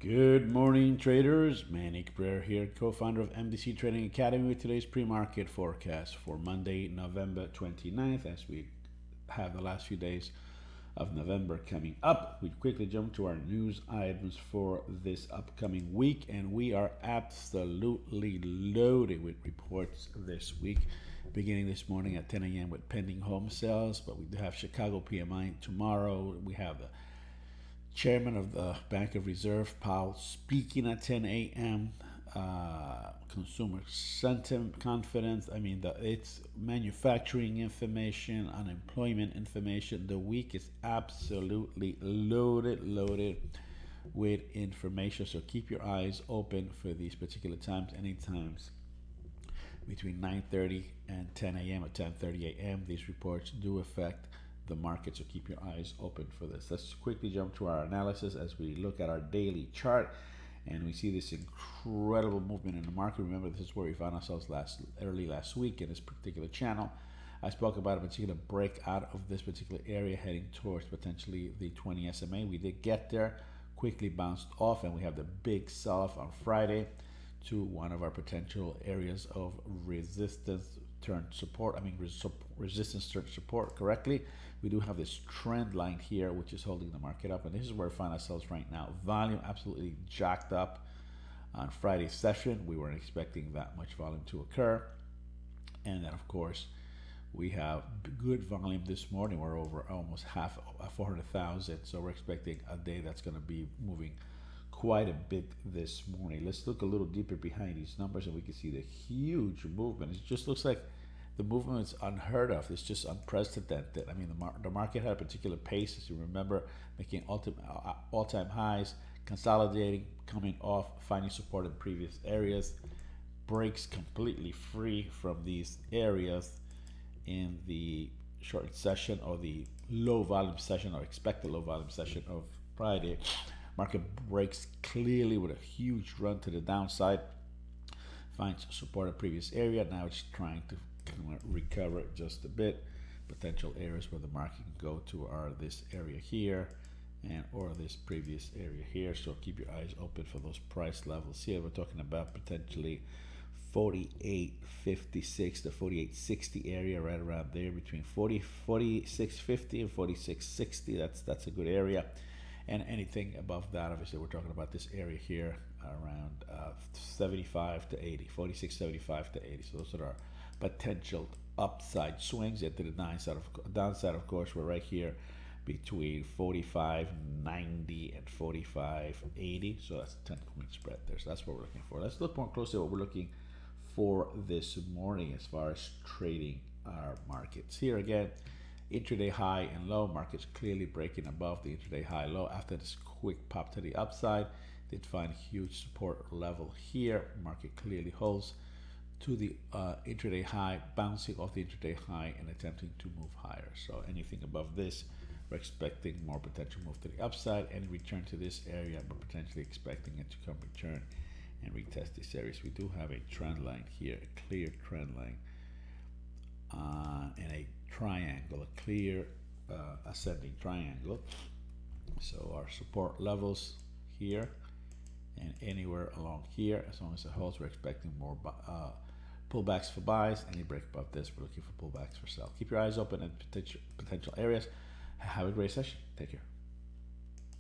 Good morning, traders. Manik Brer here, co-founder of MDC Trading Academy with today's pre-market forecast for Monday, November 29th. As we have the last few days of November coming up, we quickly jump to our news items for this upcoming week, and we are absolutely loaded with reports this week. Beginning this morning at 10 a.m. with pending home sales, but we do have Chicago PMI tomorrow. We have the Chairman of the Bank of Reserve, Powell, speaking at 10 a.m. Consumer sentiment, confidence. It's manufacturing information, unemployment information. The week is absolutely loaded with information. So keep your eyes open for these particular times. Any times between 9:30 and 10 a.m. or 10:30 a.m. These reports do affect the market, so keep your eyes open for this. Let's quickly jump to our analysis as we look at our daily chart, and we see this incredible movement in the market. Remember, this is where we found ourselves early last week in this particular channel. I spoke about a particular break out of this particular area heading towards potentially the 20 SMA. We did get there, quickly bounced off, and we have the big sell-off on Friday to one of our potential areas of resistance turned support. Resistance turned support correctly. We do have this trend line here, which is holding the market up, and this is where we find ourselves right now. Volume absolutely jacked up on Friday's session. We weren't expecting that much volume to occur, and then of course we have good volume this morning. We're over almost 400,000, so we're expecting a day that's going to be moving quite a bit this morning. Let's look a little deeper behind these numbers, and we can see the huge movement. It just looks like the movement is unheard of. It's just unprecedented. The market had a particular pace, as you remember, making all-time highs, consolidating, coming off, finding support in previous areas, breaks completely free from these areas in the short session or the low volume session or expected low volume session of Friday. Market breaks clearly with a huge run to the downside, finds support at previous area. Now it's trying to recover just a bit. Potential areas where the market can go to are this area here and or this previous area here. So keep your eyes open for those price levels here. We're talking about potentially 48.56 to 48.60 area, right around there, between 46.50 and 46.60. That's a good area. And anything above that, obviously, we're talking about this area here around 75 to 80, 46.75 to 80. So those are our potential upside swings. Into the downside, of course, we're right here between 45.90 and 45.80. So that's a 10-point spread there. So that's what we're looking for. Let's look more closely at what we're looking for this morning as far as trading our markets. Here again, intraday high and low. Markets clearly breaking above the intraday high low after this quick pop to the upside. Did find huge support level here. Market clearly holds to the intraday high, bouncing off the intraday high and attempting to move higher. So anything above this, we're expecting more potential move to the upside and return to this area, but potentially expecting it to come return and retest this area. So we do have a trend line here, a clear trend line and a triangle, a clear ascending triangle. So our support levels here and anywhere along here, as long as it holds, we're expecting more pullbacks for buys. Any break above this, we're looking for pullbacks for sell. Keep your eyes open at potential areas. Have a great session. Take care.